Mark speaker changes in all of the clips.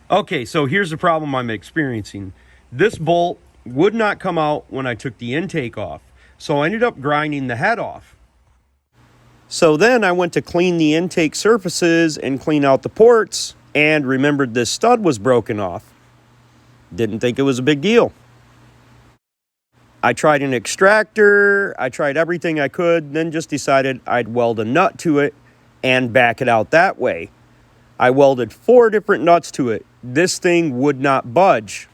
Speaker 1: Okay, so here's the problem I'm experiencing. This bolt would not come out when I took the intake off, so I ended up grinding the head off. So then I went to clean the intake surfaces and clean out the ports and remembered this stud was broken off. Didn't think it was a big deal. I tried an extractor, I tried everything I could, then just decided I'd weld a nut to it and back it out that way. I welded 4 different nuts to it. This thing would not budge.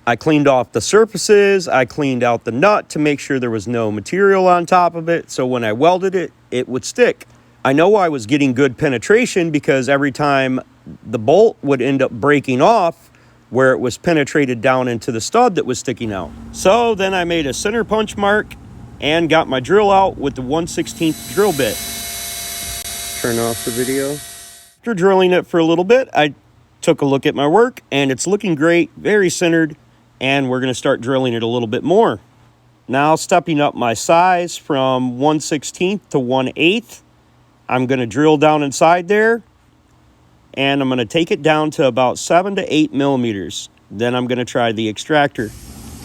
Speaker 1: I cleaned off the surfaces, I cleaned out the nut to make sure there was no material on top of it, so when I welded it, it would stick. I know I was getting good penetration because every time the bolt would end up breaking off where it was penetrated down into the stud that was sticking out. So then I made a center punch mark and got my drill out with the 1/16 drill bit. Turn off the video. After drilling it for a little bit, I took a look at my work and it's looking great, very centered, and we're gonna start drilling it a little bit more. Now stepping up my size from 1/16 to 1/8, I'm gonna drill down inside there and I'm gonna take it down to about 7 to 8 millimeters. Then I'm gonna try the extractor.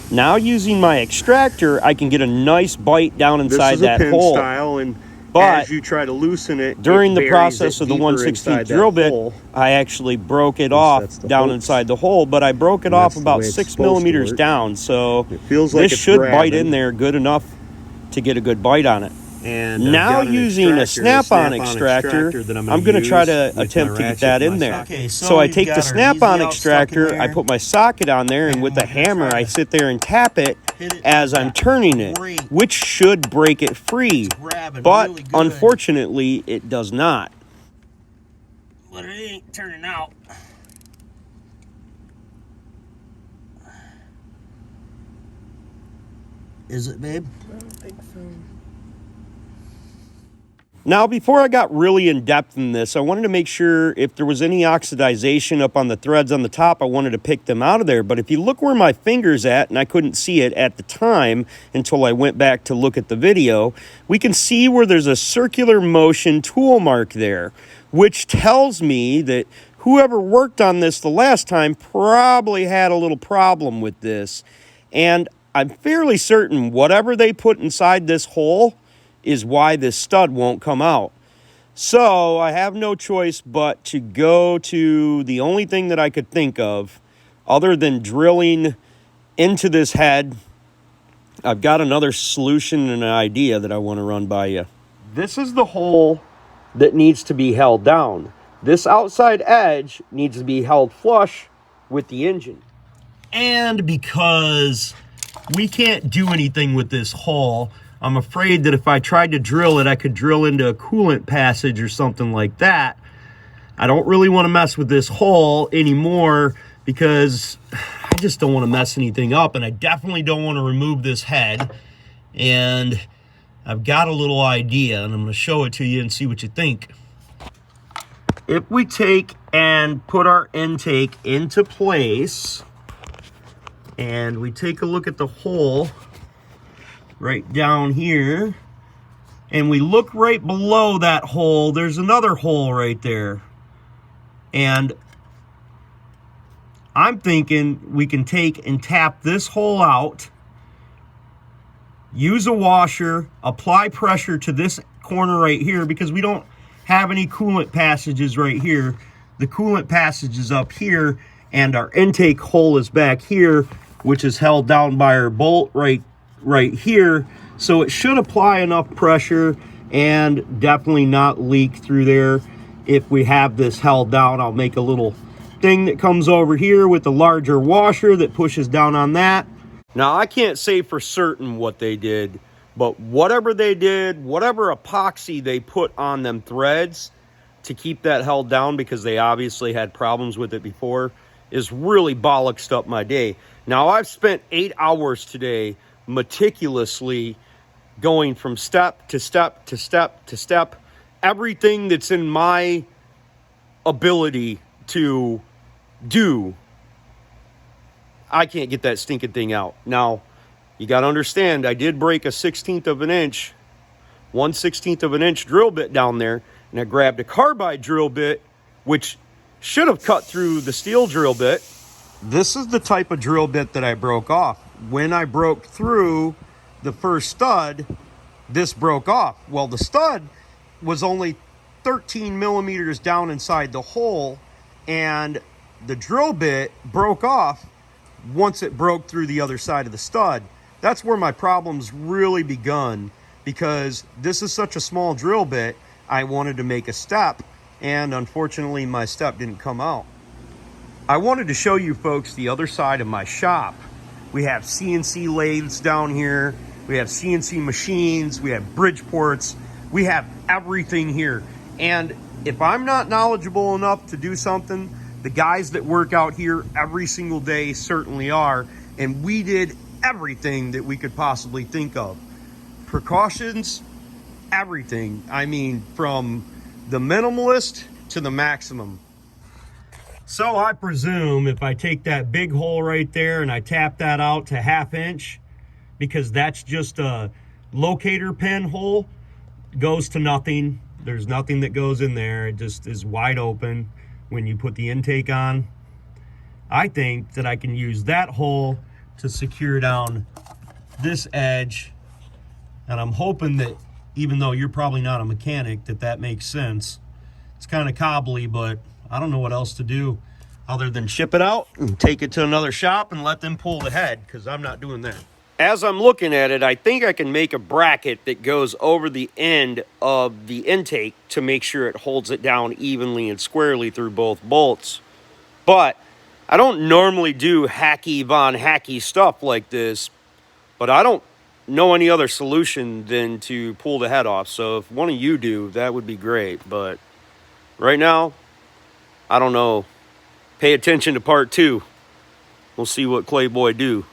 Speaker 1: Now using my extractor, I can get a nice bite down inside that hole. Style, and but as you try to loosen it, during the process of the 1/16 drill bit, I actually broke it off down inside the hole, but I broke it off about 6 millimeters down, so this should bite in there good enough to get a good bite on it. And now using a snap-on extractor, I'm going to try to attempt to get that in there. Okay, so I take the snap-on extractor, I put my socket on there, and with a hammer I sit there and tap it as I'm turning it, which should break it free, but unfortunately it does not.
Speaker 2: But it ain't turning out. Is it, babe?
Speaker 3: I don't think so.
Speaker 1: Now, before I got really in-depth in this, I wanted to make sure if there was any oxidization up on the threads on the top, I wanted to pick them out of there. But if you look where my finger's at, and I couldn't see it at the time until I went back to look at the video, we can see where there's a circular motion tool mark there, which tells me that whoever worked on this the last time probably had a little problem with this. And I'm fairly certain whatever they put inside this hole is why this stud won't come out. So I have no choice but to go to the only thing that I could think of other than drilling into this head. I've got another solution and an idea that I want to run by you. This is the hole that needs to be held down. This outside edge needs to be held flush with the engine. And because we can't do anything with this hole, I'm afraid that if I tried to drill it, I could drill into a coolant passage or something like that. I don't really want to mess with this hole anymore because I just don't want to mess anything up, and I definitely don't want to remove this head. And I've got a little idea, and I'm going to show it to you and see what you think. If we take and put our intake into place, and we take a look at the hole right down here, and we look right below that hole, there's another hole right there. And I'm thinking we can take and tap this hole out, use a washer, apply pressure to this corner right here, because we don't have any coolant passages right here. The coolant passage is up here, and our intake hole is back here, which is held down by our bolt right here. So it should apply enough pressure and definitely not leak through there. If we have this held down, I'll make a little thing that comes over here with a larger washer that pushes down on that. Now, I can't say for certain what they did, but whatever they did, whatever epoxy they put on them threads to keep that held down, because they obviously had problems with it before, is really bollocksed up my day. Now, I've spent 8 hours today meticulously going from step to step to step to step, everything that's in my ability to do. I can't get that stinking thing out. Now, you got to understand, I did break a 1/16 of an inch, 1/16 of an inch drill bit down there, and I grabbed a carbide drill bit, which should have cut through the steel drill bit. This is the type of drill bit that I broke off. When I broke through the first stud, this broke off. Well, the stud was only 13 millimeters down inside the hole, and the drill bit broke off once it broke through the other side of the stud. That's where my problems really begun, because this is such a small drill bit. I wanted to make a step, and unfortunately my step didn't come out. I wanted to show you folks the other side of my shop. We have CNC lathes down here. We have CNC machines. We have bridge ports. We have everything here. And if I'm not knowledgeable enough to do something, the guys that work out here every single day certainly are. And we did everything that we could possibly think of. Precautions, everything. I mean, from the minimalist to the maximum. So I presume if I take that big hole right there and I tap that out to 1/2 inch, because that's just a locator pin hole, goes to nothing. There's nothing that goes in there. It just is wide open when you put the intake on. I think that I can use that hole to secure down this edge. And I'm hoping that, even though you're probably not a mechanic, that makes sense. It's kind of cobbly, but I don't know what else to do other than ship it out and take it to another shop and let them pull the head, because I'm not doing that. As I'm looking at it, I think I can make a bracket that goes over the end of the intake to make sure it holds it down evenly and squarely through both bolts. But I don't normally do hacky von hacky stuff like this, but I don't know any other solution than to pull the head off. So if one of you do, that would be great. But right now, I don't know. Pay attention to part 2. We'll see what Clayboy do.